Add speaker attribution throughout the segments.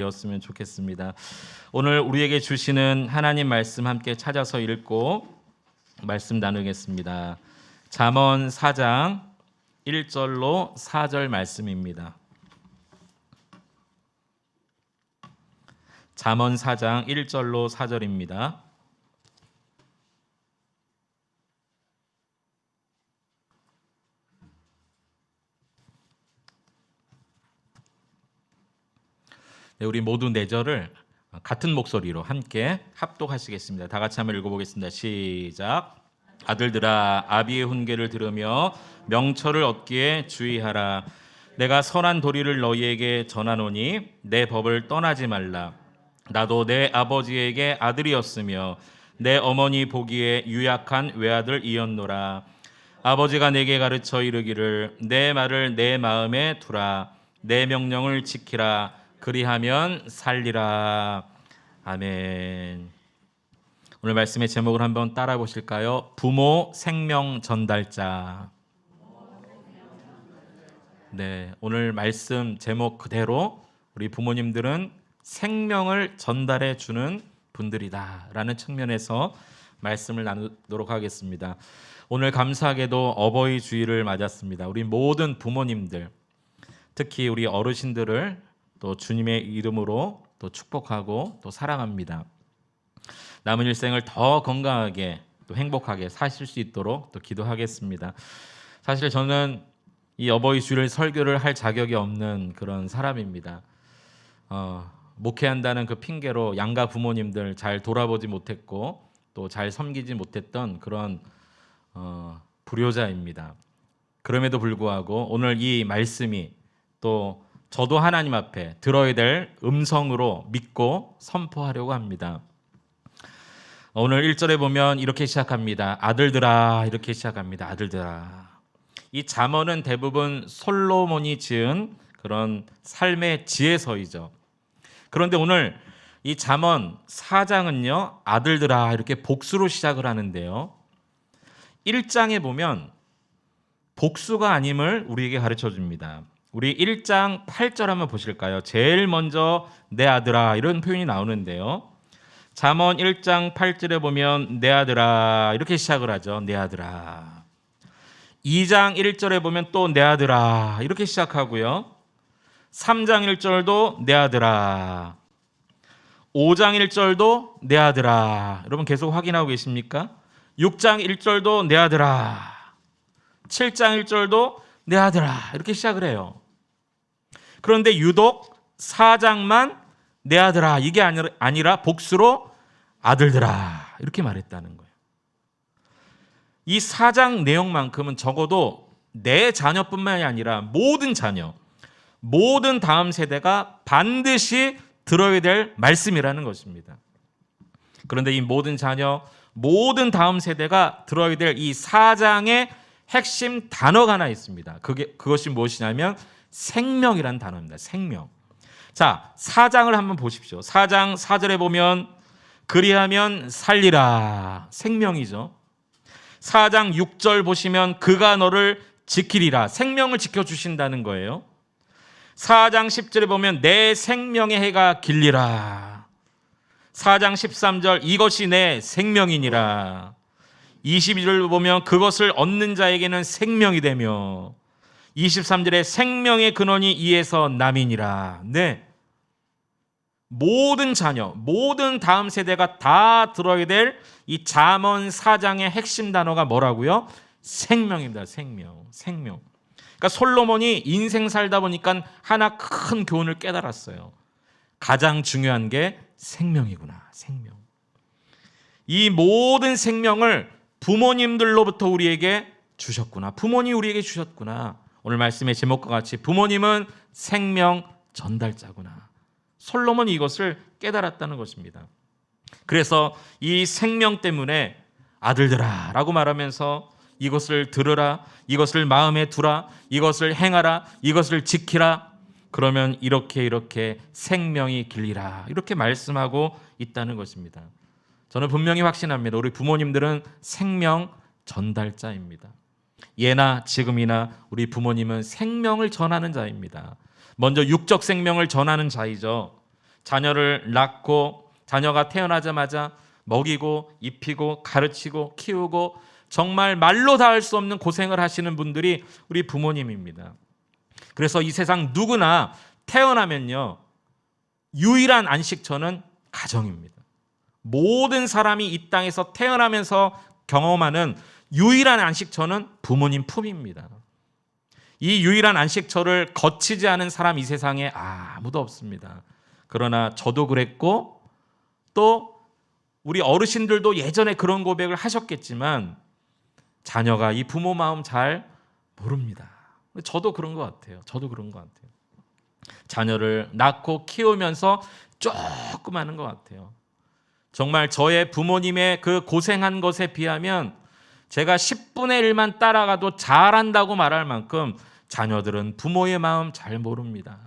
Speaker 1: 였으면 좋겠습니다. 오늘 우리에게 주시는 하나님 말씀 함께 찾아서 읽고 말씀 나누겠습니다. 잠언 4장 1절로 4절 말씀입니다. 잠언 4장 1절로 4절입니다. 네, 우리 모두 네 절을 같은 목소리로 함께 합독하시겠습니다. 다 같이 한번 읽어보겠습니다. 시작. 아들들아, 아비의 훈계를 들으며 명철을 얻기에 주의하라. 내가 선한 도리를 너희에게 전하노니 내 법을 떠나지 말라. 나도 내 아버지에게 아들이었으며 내 어머니 보기에 유약한 외아들이었노라. 아버지가 내게 가르쳐 이르기를 내 말을 내 마음에 두라. 내 명령을 지키라. 그리하면 살리라. 아멘. 오늘 말씀의 제목을 한번 따라 보실까요? 부모 생명 전달자. 네, 오늘 말씀 제목 그대로 우리 부모님들은 생명을 전달해 주는 분들이다라는 측면에서 말씀을 나누도록 하겠습니다. 오늘 감사하게도 어버이 주일을 맞았습니다. 우리 모든 부모님들, 특히 우리 어르신들을 또 주님의 이름으로 또 축복하고 또 사랑합니다. 남은 일생을 더 건강하게 또 행복하게 사실 수 있도록 또 기도하겠습니다. 사실 저는 이 어버이 주일 설교를 할 자격이 없는 그런 사람입니다. 목회한다는 그 핑계로 양가 부모님들 잘 돌아보지 못했고 또 잘 섬기지 못했던 그런 불효자입니다. 그럼에도 불구하고 오늘 이 말씀이 또 저도 하나님 앞에 들어야 될 음성으로 믿고 선포하려고 합니다. 오늘 1절에 보면 이렇게 시작합니다. 아들들아, 이렇게 시작합니다. 아들들아. 이 잠언은 대부분 솔로몬이 지은 그런 삶의 지혜서이죠. 그런데 오늘 이 잠언 4장은요, 아들들아 이렇게 복수로 시작을 하는데요. 1장에 보면 복수가 아님을 우리에게 가르쳐 줍니다. 우리 1장 8절 한번 보실까요? 제일 먼저 내 아들아 이런 표현이 나오는데요. 잠언 1장 8절에 보면 내 아들아 이렇게 시작을 하죠. 내 아들아. 2장 1절에 보면 또 내 아들아 이렇게 시작하고요. 3장 1절도 내 아들아. 5장 1절도 내 아들아. 여러분 계속 확인하고 계십니까? 6장 1절도 내 아들아. 7장 1절도 내 아들아 이렇게 시작을 해요. 그런데 유독 4장만 내 아들아 이게 아니라 복수로 아들들아 이렇게 말했다는 거예요. 이 4장 내용만큼은 적어도 내 자녀뿐만이 아니라 모든 자녀, 모든 다음 세대가 반드시 들어야 될 말씀이라는 것입니다. 그런데 이 모든 자녀, 모든 다음 세대가 들어야 될 이 4장의 핵심 단어가 하나 있습니다. 그것이 무엇이냐면 생명이라는 단어입니다. 생명. 자, 4장을 한번 보십시오. 4장 4절에 보면 그리하면 살리라. 생명이죠. 4장 6절 보시면 그가 너를 지키리라. 생명을 지켜주신다는 거예요. 4장 10절에 보면 내 생명의 해가 길리라. 4장 13절 이것이 내 생명이니라. 22절을 보면 그것을 얻는 자에게는 생명이 되며 23절에 생명의 근원이 이에서 남이니라. 네, 모든 자녀, 모든 다음 세대가 다 들어야 될 이 잠언 4장의 핵심 단어가 뭐라고요? 생명입니다. 생명. 그러니까 솔로몬이 인생 살다 보니까 하나 큰 교훈을 깨달았어요. 가장 중요한 게 생명이구나. 생명. 이 모든 생명을 부모님들로부터 우리에게 주셨구나. 부모님이 우리에게 주셨구나. 오늘 말씀의 제목과 같이 부모님은 생명 전달자구나. 솔로몬이 이것을 깨달았다는 것입니다. 그래서 이 생명 때문에 아들들아 라고 말하면서 이것을 들으라, 이것을 마음에 두라, 이것을 행하라, 이것을 지키라. 그러면 이렇게 생명이 길리라. 이렇게 말씀하고 있다는 것입니다. 저는 분명히 확신합니다. 우리 부모님들은 생명 전달자입니다. 예나 지금이나 우리 부모님은 생명을 전하는 자입니다. 먼저 육적 생명을 전하는 자이죠. 자녀를 낳고 자녀가 태어나자마자 먹이고 입히고 가르치고 키우고 정말 말로 다 할 수 없는 고생을 하시는 분들이 우리 부모님입니다. 그래서 이 세상 누구나 태어나면요, 유일한 안식처는 가정입니다. 모든 사람이 이 땅에서 태어나면서 경험하는 유일한 안식처는 부모님 품입니다. 이 유일한 안식처를 거치지 않은 사람 이 세상에 아무도 없습니다. 그러나 저도 그랬고 또 우리 어르신들도 예전에 그런 고백을 하셨겠지만 자녀가 이 부모 마음 잘 모릅니다. 저도 그런 것 같아요. 자녀를 낳고 키우면서 조금 하는 것 같아요. 정말 저의 부모님의 그 고생한 것에 비하면 제가 10분의 1만 따라가도 잘한다고 말할 만큼 자녀들은 부모의 마음 잘 모릅니다.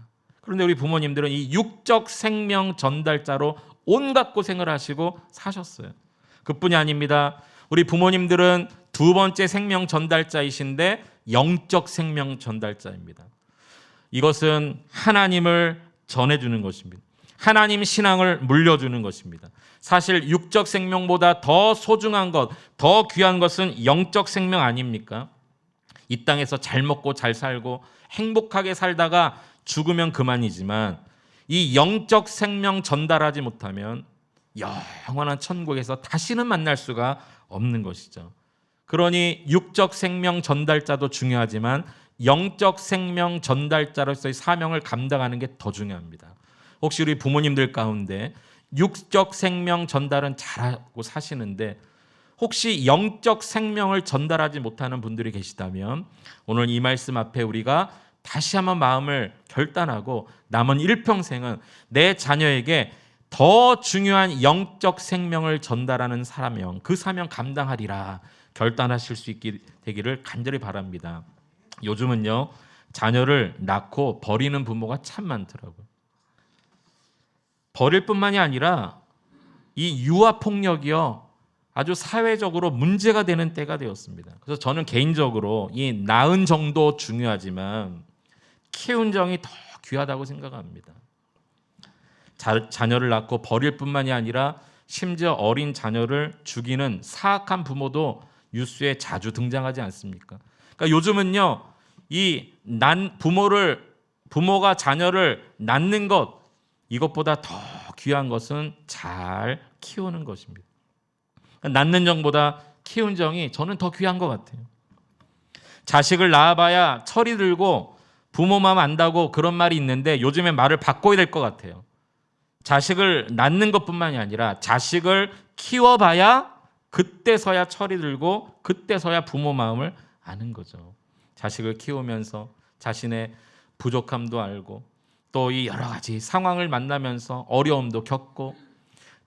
Speaker 1: 그런데 우리 부모님들은 이 육적 생명 전달자로 온갖 고생을 하시고 사셨어요. 그뿐이 아닙니다. 우리 부모님들은 두 번째 생명 전달자이신데 영적 생명 전달자입니다. 이것은 하나님을 전해주는 것입니다. 하나님 신앙을 물려주는 것입니다. 사실 육적 생명보다 더 소중한 것, 더 귀한 것은 영적 생명 아닙니까? 이 땅에서 잘 먹고 잘 살고 행복하게 살다가 죽으면 그만이지만 이 영적 생명 전달하지 못하면 영원한 천국에서 다시는 만날 수가 없는 것이죠. 그러니 육적 생명 전달자도 중요하지만 영적 생명 전달자로서의 사명을 감당하는 게 더 중요합니다. 혹시 우리 부모님들 가운데 육적 생명 전달은 잘하고 사시는데 혹시 영적 생명을 전달하지 못하는 분들이 계시다면 오늘 이 말씀 앞에 우리가 다시 한번 마음을 결단하고 남은 일평생은 내 자녀에게 더 중요한 영적 생명을 전달하는 사명, 그 사명 감당하리라 결단하실 수 있게 되기를 간절히 바랍니다. 요즘은요, 자녀를 낳고 버리는 부모가 참 많더라고요. 버릴 뿐만이 아니라 이 유아폭력이요, 아주 사회적으로 문제가 되는 때가 되었습니다. 그래서 저는 개인적으로 이 낳은 정도 중요하지만 키운 정이 더 귀하다고 생각합니다. 자녀를 낳고 버릴 뿐만이 아니라 심지어 어린 자녀를 죽이는 사악한 부모도 뉴스에 자주 등장하지 않습니까? 그러니까 요즘은요, 부모가 자녀를 낳는 것, 이것보다 더 귀한 것은 잘 키우는 것입니다. 그러니까 낳는 정보다 키운 정이 저는 더 귀한 것 같아요. 자식을 낳아봐야 철이 들고 부모 마음 안다고 그런 말이 있는데 요즘에 말을 바꿔야 될 것 같아요. 자식을 낳는 것뿐만이 아니라 자식을 키워봐야 그때서야 철이 들고 그때서야 부모 마음을 아는 거죠. 자식을 키우면서 자신의 부족함도 알고 또 이 여러 가지 상황을 만나면서 어려움도 겪고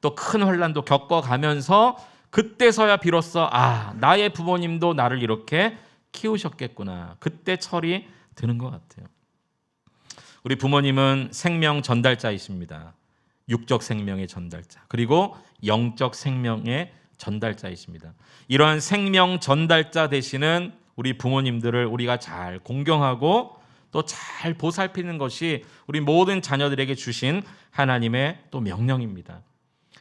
Speaker 1: 또 큰 환난도 겪어가면서 그때서야 비로소 나의 부모님도 나를 이렇게 키우셨겠구나. 그때 철이 드는 것 같아요. 우리 부모님은 생명 전달자이십니다. 육적 생명의 전달자, 그리고 영적 생명의 전달자이십니다. 이러한 생명 전달자 되시는 우리 부모님들을 우리가 잘 공경하고 또 잘 보살피는 것이 우리 모든 자녀들에게 주신 하나님의 또 명령입니다.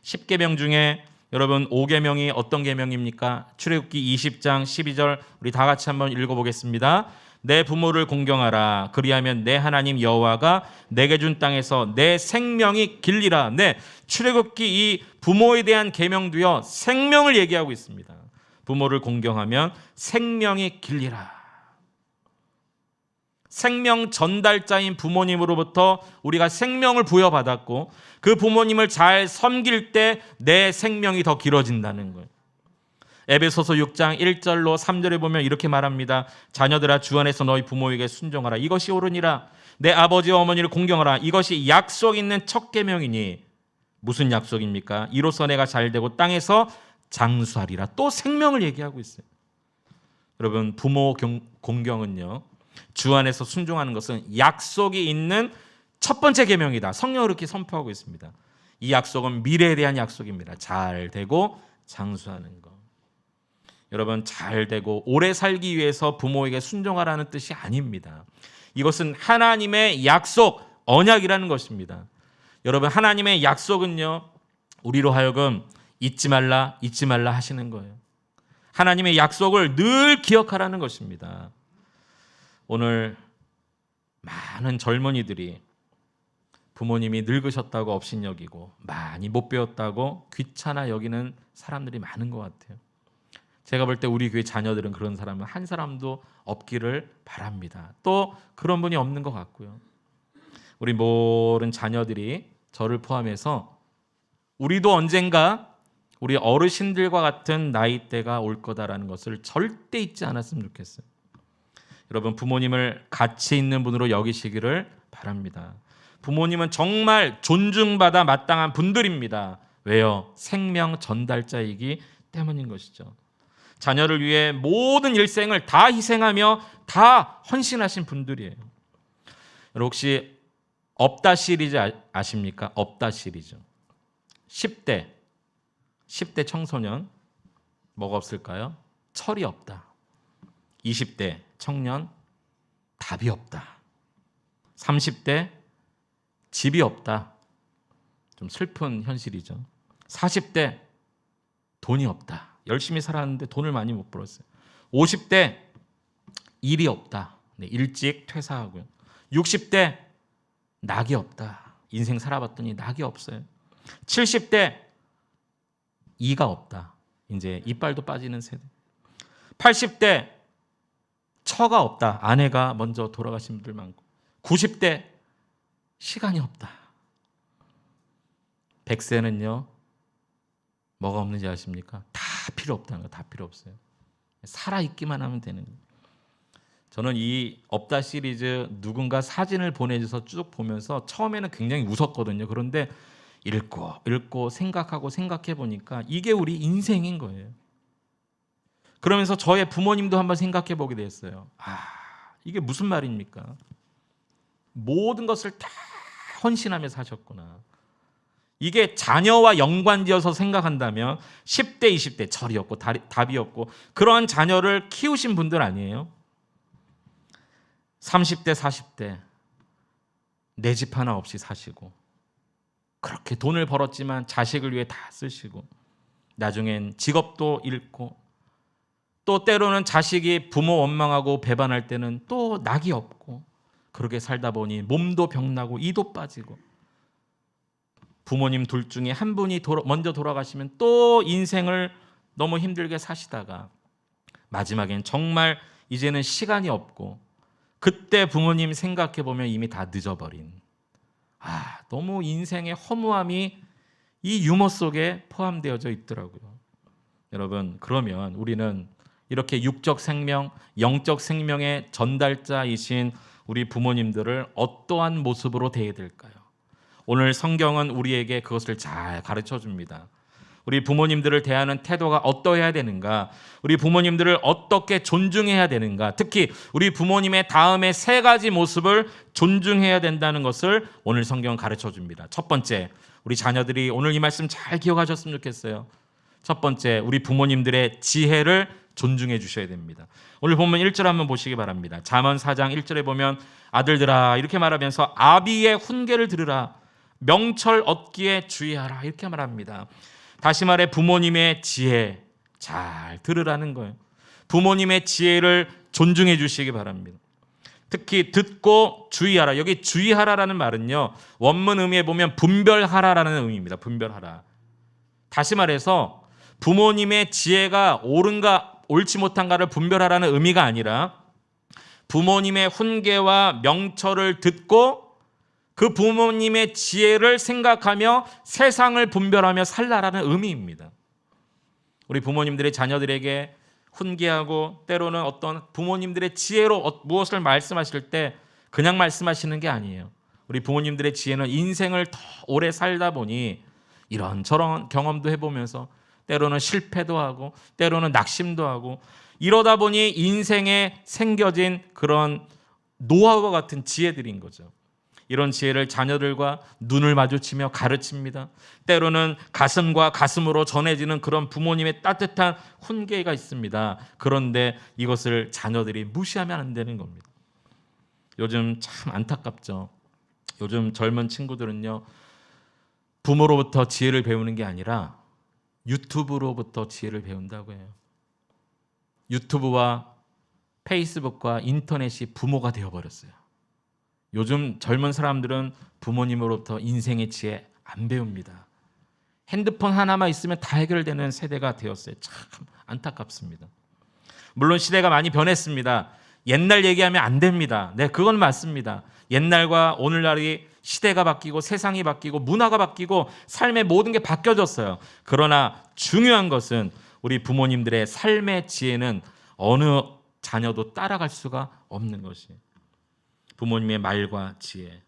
Speaker 1: 10계명 중에 여러분 5계명이 어떤 계명입니까? 출애굽기 20장 12절 우리 다 같이 한번 읽어보겠습니다. 내 부모를 공경하라. 그리하면 내 하나님 여호와가 내게 준 땅에서 내 생명이 길리라. 네, 출애굽기 이 부모에 대한 계명도요, 생명을 얘기하고 있습니다. 부모를 공경하면 생명이 길리라. 생명 전달자인 부모님으로부터 우리가 생명을 부여받았고 그 부모님을 잘 섬길 때 내 생명이 더 길어진다는 거예요. 에베소서 6장 1절로 3절에 보면 이렇게 말합니다. 자녀들아, 주 안에서 너희 부모에게 순종하라. 이것이 옳으니라. 내 아버지와 어머니를 공경하라. 이것이 약속 있는 첫 계명이니. 무슨 약속입니까? 이로써 내가 잘되고 땅에서 장수하리라. 또 생명을 얘기하고 있어요. 여러분, 부모 공경은요, 주 안에서 순종하는 것은 약속이 있는 첫 번째 계명이다. 성령으로 이렇게 선포하고 있습니다. 이 약속은 미래에 대한 약속입니다. 잘 되고 장수하는 것. 여러분, 잘 되고 오래 살기 위해서 부모에게 순종하라는 뜻이 아닙니다. 이것은 하나님의 약속, 언약이라는 것입니다. 여러분, 하나님의 약속은요, 우리로 하여금 잊지 말라 하시는 거예요. 하나님의 약속을 늘 기억하라는 것입니다. 오늘 많은 젊은이들이 부모님이 늙으셨다고 업신여기고 많이 못 배웠다고 귀찮아 여기는 사람들이 많은 것 같아요. 제가 볼 때 우리 교회 자녀들은 그런 사람은 한 사람도 없기를 바랍니다. 또 그런 분이 없는 것 같고요. 우리 모든 자녀들이 저를 포함해서 우리도 언젠가 우리 어르신들과 같은 나이대가 올 거다라는 것을 절대 잊지 않았으면 좋겠어요. 여러분, 부모님을 가치 있는 분으로 여기시기를 바랍니다. 부모님은 정말 존중받아 마땅한 분들입니다. 왜요? 생명 전달자이기 때문인 것이죠. 자녀를 위해 모든 일생을 다 희생하며 다 헌신하신 분들이에요. 여러분, 혹시 없다 시리즈 아십니까? 없다 시리즈. 10대 청소년 뭐가 없을까요? 철이 없다. 20대 청년 답이 없다. 30대 집이 없다. 좀 슬픈 현실이죠. 40대 돈이 없다. 열심히 살았는데 돈을 많이 못 벌었어요. 50대 일이 없다. 네, 일찍 퇴사하고요. 60대 낙이 없다. 인생 살아봤더니 낙이 없어요. 70대 이가 없다. 이제 이빨도 빠지는 세대. 80대 처가 없다. 아내가 먼저 돌아가신 분들 많고. 90대 시간이 없다. 100세는요. 뭐가 없는지 아십니까? 다 필요 없다는 거. 다 필요 없어요. 살아있기만 하면 되는 거예요. 저는 이 없다 시리즈 누군가 사진을 보내줘서 쭉 보면서 처음에는 굉장히 웃었거든요. 그런데 읽고 생각해 보니까 이게 우리 인생인 거예요. 그러면서 저의 부모님도 한번 생각해 보게 됐어요. 이게 무슨 말입니까? 모든 것을 다 헌신하며 사셨구나. 이게 자녀와 연관지어서 생각한다면 10대, 20대 철이 없고 답이 없고 그런 자녀를 키우신 분들 아니에요? 30대, 40대 내 집 하나 없이 사시고 그렇게 돈을 벌었지만 자식을 위해 다 쓰시고 나중엔 직업도 잃고 또 때로는 자식이 부모 원망하고 배반할 때는 또 낙이 없고 그렇게 살다 보니 몸도 병나고 이도 빠지고 부모님 둘 중에 한 분이 먼저 돌아가시면 또 인생을 너무 힘들게 사시다가 마지막엔 정말 이제는 시간이 없고 그때 부모님 생각해 보면 이미 다 늦어버린 너무 인생의 허무함이 이 유머 속에 포함되어져 있더라고요. 여러분, 그러면 우리는 이렇게 육적 생명, 영적 생명의 전달자이신 우리 부모님들을 어떠한 모습으로 대해야 될까요? 오늘 성경은 우리에게 그것을 잘 가르쳐 줍니다. 우리 부모님들을 대하는 태도가 어떠해야 되는가? 우리 부모님들을 어떻게 존중해야 되는가? 특히 우리 부모님의 다음에 3가지 모습을 존중해야 된다는 것을 오늘 성경은 가르쳐 줍니다. 첫 번째, 우리 자녀들이 오늘 이 말씀 잘 기억하셨으면 좋겠어요. 첫 번째, 우리 부모님들의 지혜를 존중해 주셔야 됩니다. 오늘 보면 1절 한번 보시기 바랍니다. 잠언 4장 1절에 보면 아들들아 이렇게 말하면서 아비의 훈계를 들으라 명철 얻기에 주의하라 이렇게 말합니다. 다시 말해 부모님의 지혜 잘 들으라는 거예요. 부모님의 지혜를 존중해 주시기 바랍니다. 특히 듣고 주의하라. 여기 주의하라라는 말은요. 원문 의미에 보면 분별하라라는 의미입니다. 분별하라. 다시 말해서 부모님의 지혜가 옳은가 옳지 못한가를 분별하라는 의미가 아니라 부모님의 훈계와 명철을 듣고 그 부모님의 지혜를 생각하며 세상을 분별하며 살라라는 의미입니다. 우리 부모님들의 자녀들에게 훈계하고 때로는 어떤 부모님들의 지혜로 무엇을 말씀하실 때 그냥 말씀하시는 게 아니에요. 우리 부모님들의 지혜는 인생을 더 오래 살다 보니 이런저런 경험도 해보면서 때로는 실패도 하고 때로는 낙심도 하고 이러다 보니 인생에 생겨진 그런 노하우와 같은 지혜들인 거죠. 이런 지혜를 자녀들과 눈을 마주치며 가르칩니다. 때로는 가슴과 가슴으로 전해지는 그런 부모님의 따뜻한 훈계가 있습니다. 그런데 이것을 자녀들이 무시하면 안 되는 겁니다. 요즘 참 안타깝죠. 요즘 젊은 친구들은요. 부모로부터 지혜를 배우는 게 아니라 유튜브로부터 지혜를 배운다고 해요. 유튜브와 페이스북과 인터넷이 부모가 되어버렸어요. 요즘 젊은 사람들은 부모님으로부터 인생의 지혜 안 배웁니다. 핸드폰 하나만 있으면 다 해결되는 세대가 되었어요. 참 안타깝습니다. 물론 시대가 많이 변했습니다. 옛날 얘기하면 안 됩니다. 네, 그건 맞습니다. 옛날과 오늘날이 시대가 바뀌고 세상이 바뀌고 문화가 바뀌고 삶의 모든 게 바뀌어졌어요. 그러나 중요한 것은 우리 부모님들의 삶의 지혜는 어느 자녀도 따라갈 수가 없는 것이에요. 부모님의 말과 지혜.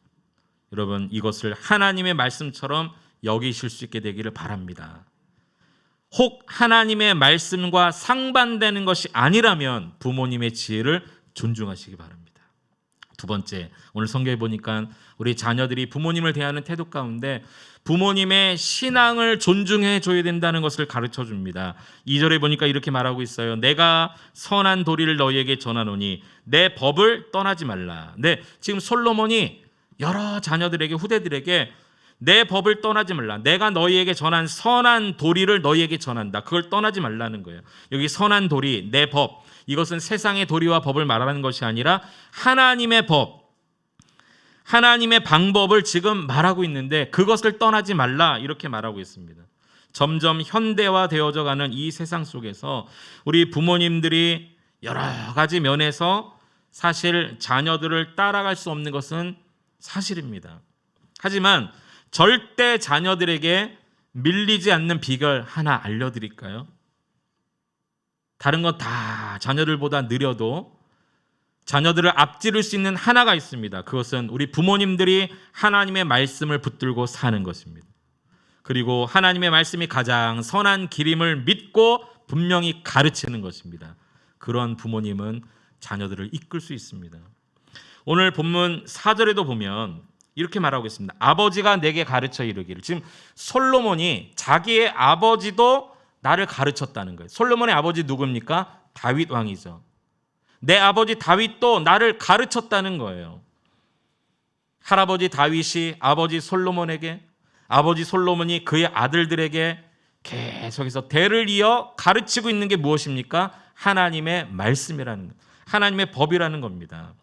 Speaker 1: 여러분, 이것을 하나님의 말씀처럼 여기실 수 있게 되기를 바랍니다. 혹 하나님의 말씀과 상반되는 것이 아니라면 부모님의 지혜를 존중하시기 바랍니다. 두 번째, 오늘 성경에 보니까 우리 자녀들이 부모님을 대하는 태도 가운데 부모님의 신앙을 존중해 줘야 된다는 것을 가르쳐 줍니다. 2절에 보니까 이렇게 말하고 있어요. 내가 선한 도리를 너희에게 전하노니 내 법을 떠나지 말라. 네, 지금 솔로몬이 여러 자녀들에게, 후대들에게 내 법을 떠나지 말라. 내가 너희에게 전한 선한 도리를 너희에게 전한다. 그걸 떠나지 말라는 거예요. 여기 선한 도리, 내 법, 이것은 세상의 도리와 법을 말하는 것이 아니라 하나님의 법, 하나님의 방법을 지금 말하고 있는데 그것을 떠나지 말라 이렇게 말하고 있습니다. 점점 현대화되어져 가는 이 세상 속에서 우리 부모님들이 여러 가지 면에서 사실 자녀들을 따라갈 수 없는 것은 사실입니다. 하지만 절대 자녀들에게 밀리지 않는 비결 하나 알려드릴까요? 다른 건 다 자녀들보다 느려도 자녀들을 앞지를 수 있는 하나가 있습니다. 그것은 우리 부모님들이 하나님의 말씀을 붙들고 사는 것입니다. 그리고 하나님의 말씀이 가장 선한 길임을 믿고 분명히 가르치는 것입니다. 그런 부모님은 자녀들을 이끌 수 있습니다. 오늘 본문 4절에도 보면 이렇게 말하고 있습니다. 아버지가 내게 가르쳐 이르기를. 지금 솔로몬이 자기의 아버지도 나를 가르쳤다는 거예요. 솔로몬의 아버지 누굽니까? 다윗 왕이죠. 내 아버지 다윗도 나를 가르쳤다는 거예요. 할아버지 다윗이 아버지 솔로몬에게, 아버지 솔로몬이 그의 아들들에게 계속해서 대를 이어 가르치고 있는 게 무엇입니까? 하나님의 말씀이라는, 하나님의 법이라는 겁니다.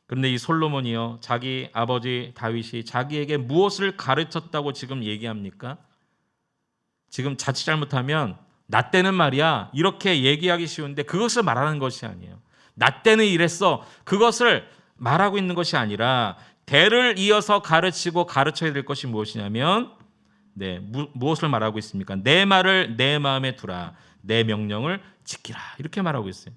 Speaker 1: 그런데 이 솔로몬이요, 자기 아버지 다윗이 자기에게 무엇을 가르쳤다고 지금 얘기합니까? 지금 자칫 잘못하면 나 때는 말이야 이렇게 얘기하기 쉬운데 그것을 말하는 것이 아니에요. 나 때는 이랬어, 그것을 말하고 있는 것이 아니라 대를 이어서 가르치고 가르쳐야 될 것이 무엇이냐면 무엇을 말하고 있습니까? 내 말을 내 마음에 두라, 내 명령을 지키라, 이렇게 말하고 있어요.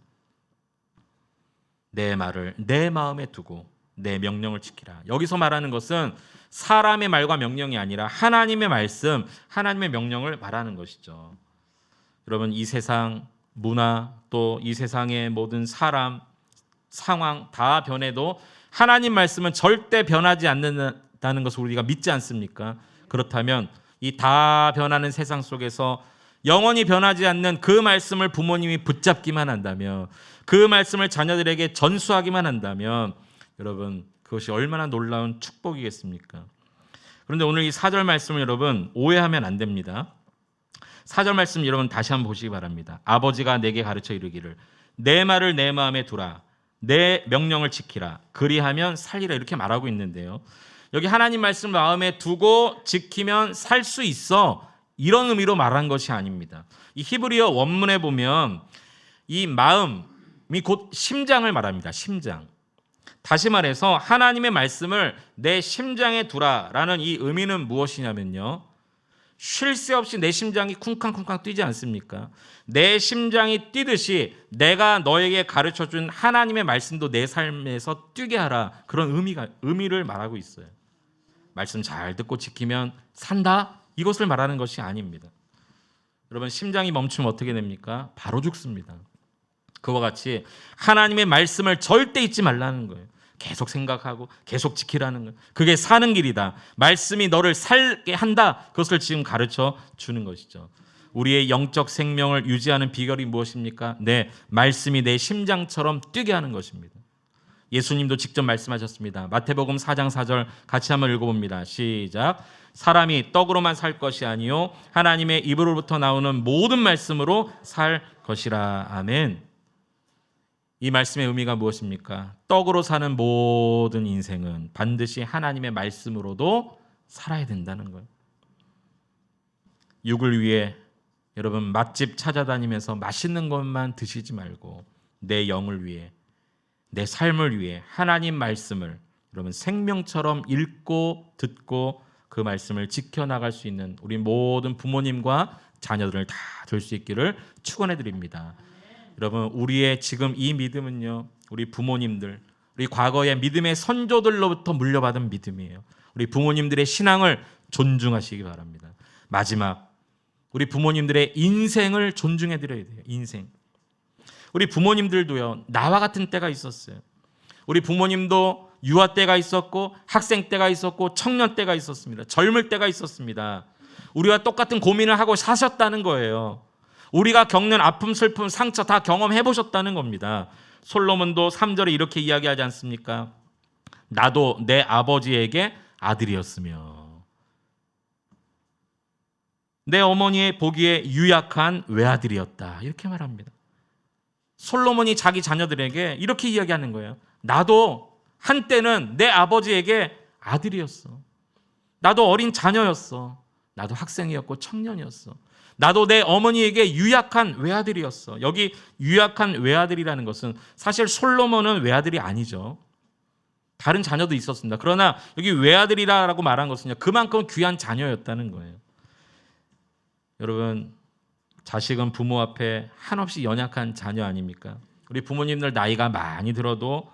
Speaker 1: 내 말을 내 마음에 두고 내 명령을 지키라. 여기서 말하는 것은 사람의 말과 명령이 아니라 하나님의 말씀, 하나님의 명령을 말하는 것이죠. 여러분, 이 세상 문화, 또 이 세상의 모든 사람, 상황 다 변해도 하나님 말씀은 절대 변하지 않는다는 것을 우리가 믿지 않습니까? 그렇다면 이 다 변하는 세상 속에서 영원히 변하지 않는 그 말씀을 부모님이 붙잡기만 한다면, 그 말씀을 자녀들에게 전수하기만 한다면 여러분, 그것이 얼마나 놀라운 축복이겠습니까? 그런데 오늘 이 4절 말씀을 여러분 오해하면 안 됩니다. 4절 말씀 여러분 다시 한번 보시기 바랍니다. 아버지가 내게 가르쳐 이르기를 내 말을 내 마음에 두라, 내 명령을 지키라, 그리하면 살리라, 이렇게 말하고 있는데요. 여기 하나님 말씀 마음에 두고 지키면 살 수 있어, 이런 의미로 말한 것이 아닙니다. 이 히브리어 원문에 보면 이 마음이 곧 심장을 말합니다. 심장. 다시 말해서 하나님의 말씀을 내 심장에 두라라는 이 의미는 무엇이냐면요, 쉴 새 없이 내 심장이 쿵쾅쿵쾅 뛰지 않습니까? 내 심장이 뛰듯이 내가 너에게 가르쳐준 하나님의 말씀도 내 삶에서 뛰게 하라, 그런 의미를 말하고 있어요. 말씀 잘 듣고 지키면 산다, 이것을 말하는 것이 아닙니다. 여러분, 심장이 멈추면 어떻게 됩니까? 바로 죽습니다. 그와 같이 하나님의 말씀을 절대 잊지 말라는 거예요. 계속 생각하고 계속 지키라는 거예요. 그게 사는 길이다. 말씀이 너를 살게 한다. 그것을 지금 가르쳐 주는 것이죠. 우리의 영적 생명을 유지하는 비결이 무엇입니까? 말씀이 내 심장처럼 뛰게 하는 것입니다. 예수님도 직접 말씀하셨습니다. 마태복음 4장 4절 같이 한번 읽어봅니다. 시작. 사람이 떡으로만 살 것이 아니요 하나님의 입으로부터 나오는 모든 말씀으로 살 것이라. 아멘. 이 말씀의 의미가 무엇입니까? 떡으로 사는 모든 인생은 반드시 하나님의 말씀으로도 살아야 된다는 거예요. 육을 위해 여러분 맛집 찾아다니면서 맛있는 것만 드시지 말고 내 영을 위해, 내 삶을 위해 하나님 말씀을 여러분 생명처럼 읽고 듣고 그 말씀을 지켜나갈 수 있는 우리 모든 부모님과 자녀들을 다 될 수 있기를 축원해 드립니다. 여러분 우리의 지금 이 믿음은요, 우리 부모님들, 우리 과거의 믿음의 선조들로부터 물려받은 믿음이에요. 우리 부모님들의 신앙을 존중하시기 바랍니다. 마지막, 우리 부모님들의 인생을 존중해 드려야 돼요. 인생. 우리 부모님들도요, 나와 같은 때가 있었어요. 우리 부모님도 유아 때가 있었고 학생 때가 있었고 청년 때가 있었습니다. 젊을 때가 있었습니다. 우리와 똑같은 고민을 하고 사셨다는 거예요. 우리가 겪는 아픔, 슬픔, 상처 다 경험해 보셨다는 겁니다. 솔로몬도 3절에 이렇게 이야기하지 않습니까? 나도 내 아버지에게 아들이었으며 내 어머니의 보기에 유약한 외아들이었다. 이렇게 말합니다. 솔로몬이 자기 자녀들에게 이렇게 이야기하는 거예요. 나도 한때는 내 아버지에게 아들이었어. 나도 어린 자녀였어. 나도 학생이었고 청년이었어. 나도 내 어머니에게 유약한 외아들이었어. 여기 유약한 외아들이라는 것은 사실 솔로몬은 외아들이 아니죠. 다른 자녀도 있었습니다. 그러나 여기 외아들이라고 말한 것은요, 그만큼 귀한 자녀였다는 거예요. 여러분, 자식은 부모 앞에 한없이 연약한 자녀 아닙니까? 우리 부모님들 나이가 많이 들어도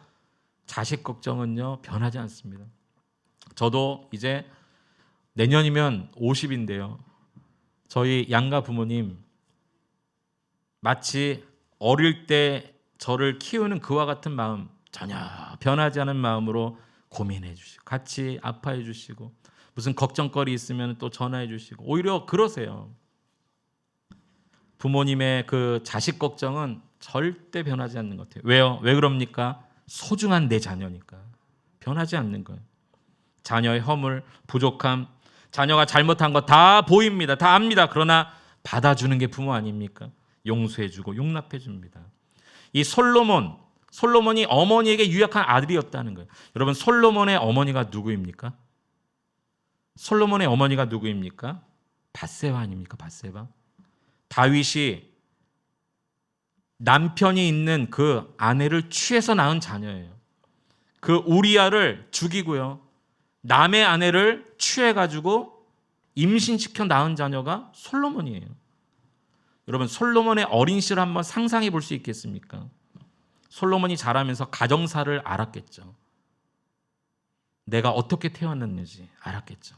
Speaker 1: 자식 걱정은요 변하지 않습니다. 저도 이제 내년이면 50인데요. 저희 양가 부모님 마치 어릴 때 저를 키우는 그와 같은 마음, 전혀 변하지 않은 마음으로 고민해 주시고 같이 아파해 주시고 무슨 걱정거리 있으면 또 전화해 주시고 오히려 그러세요. 부모님의 그 자식 걱정은 절대 변하지 않는 것 같아요. 왜요? 왜 그럽니까? 소중한 내 자녀니까. 변하지 않는 거예요. 자녀의 허물, 부족함, 자녀가 잘못한 거 다 보입니다. 다 압니다. 그러나 받아주는 게 부모 아닙니까? 용서해주고 용납해줍니다. 이 솔로몬이 어머니에게 유약한 아들이었다는 거예요. 여러분, 솔로몬의 어머니가 누구입니까? 솔로몬의 어머니가 누구입니까? 밧세바 아닙니까? 밧세바. 다윗이 남편이 있는 그 아내를 취해서 낳은 자녀예요. 그 우리아를 죽이고요, 남의 아내를 취해가지고 임신시켜 낳은 자녀가 솔로몬이에요. 여러분, 솔로몬의 어린 시를 한번 상상해 볼 수 있겠습니까? 솔로몬이 자라면서 가정사를 알았겠죠. 내가 어떻게 태어났는지 알았겠죠.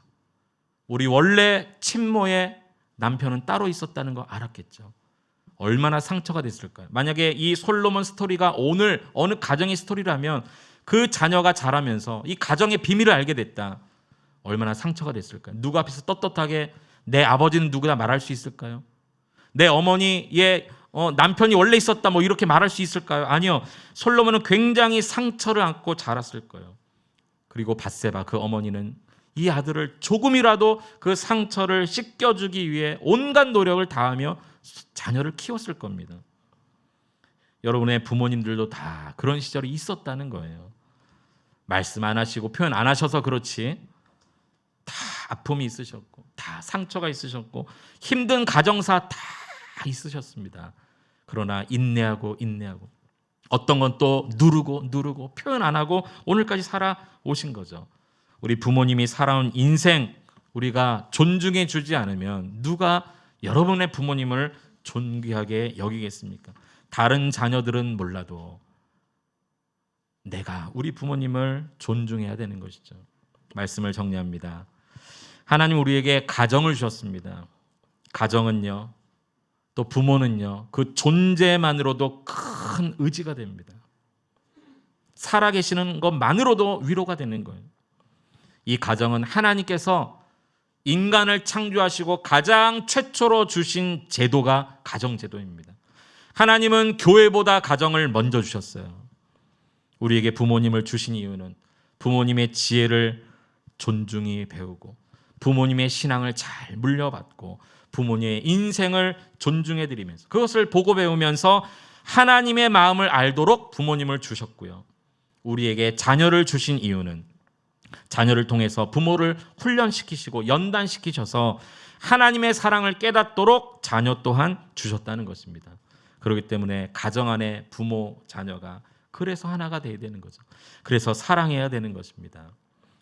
Speaker 1: 우리 원래 친모의 남편은 따로 있었다는 거 알았겠죠. 얼마나 상처가 됐을까요? 만약에 이 솔로몬 스토리가 오늘 어느 가정의 스토리라면 그 자녀가 자라면서 이 가정의 비밀을 알게 됐다. 얼마나 상처가 됐을까요? 누구 앞에서 떳떳하게 내 아버지는 누구다 말할 수 있을까요? 내 어머니의 남편이 원래 있었다 뭐 이렇게 말할 수 있을까요? 아니요. 솔로몬은 굉장히 상처를 안고 자랐을 거예요. 그리고 밧세바 그 어머니는 이 아들을 조금이라도 그 상처를 씻겨주기 위해 온갖 노력을 다하며 자녀를 키웠을 겁니다. 여러분의 부모님들도 다 그런 시절이 있었다는 거예요. 말씀 안 하시고 표현 안 하셔서 그렇지 다 아픔이 있으셨고 다 상처가 있으셨고 힘든 가정사 다 있으셨습니다. 그러나 인내하고 어떤 건 또 누르고 표현 안 하고 오늘까지 살아오신 거죠. 우리 부모님이 살아온 인생 우리가 존중해 주지 않으면 누가 여러분의 부모님을 존귀하게 여기겠습니까? 다른 자녀들은 몰라도 내가 우리 부모님을 존중해야 되는 것이죠. 말씀을 정리합니다. 하나님 우리에게 가정을 주셨습니다. 가정은요, 또 부모는요, 그 존재만으로도 큰 의지가 됩니다. 살아계시는 것만으로도 위로가 되는 거예요. 이 가정은 하나님께서 인간을 창조하시고 가장 최초로 주신 제도가 가정제도입니다. 하나님은 교회보다 가정을 먼저 주셨어요. 우리에게 부모님을 주신 이유는 부모님의 지혜를 존중히 배우고 부모님의 신앙을 잘 물려받고 부모님의 인생을 존중해 드리면서 그것을 보고 배우면서 하나님의 마음을 알도록 부모님을 주셨고요. 우리에게 자녀를 주신 이유는 자녀를 통해서 부모를 훈련시키시고 연단시키셔서 하나님의 사랑을 깨닫도록 자녀 또한 주셨다는 것입니다. 그렇기 때문에 가정 안에 부모, 자녀가 그래서 하나가 돼야 되는 거죠. 그래서 사랑해야 되는 것입니다.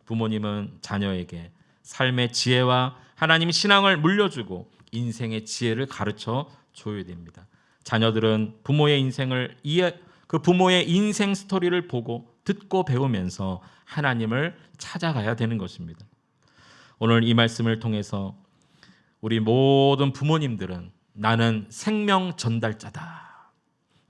Speaker 1: 부모님은 자녀에게 삶의 지혜와 하나님 신앙을 물려주고 인생의 지혜를 가르쳐 줘야 됩니다. 자녀들은 부모의 인생을 그 부모의 인생 스토리를 보고 듣고 배우면서 하나님을 찾아가야 되는 것입니다. 오늘 이 말씀을 통해서 우리 모든 부모님들은 나는 생명 전달자다.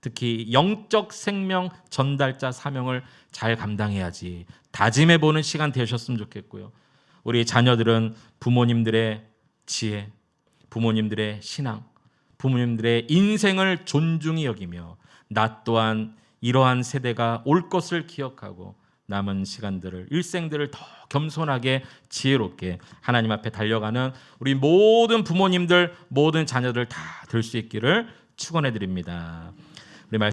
Speaker 1: 특히 영적 생명 전달자 사명을 잘 감당해야지 다짐해 보는 시간 되셨으면 좋겠고요. 우리 자녀들은 부모님들의 지혜, 부모님들의 신앙, 부모님들의 인생을 존중히 여기며 나 또한 이러한 세대가 올 것을 기억하고 남은 시간들을 일생들을 더 겸손하게 지혜롭게 하나님 앞에 달려가는 우리 모든 부모님들 모든 자녀들 다 될 수 있기를 축원해 드립니다.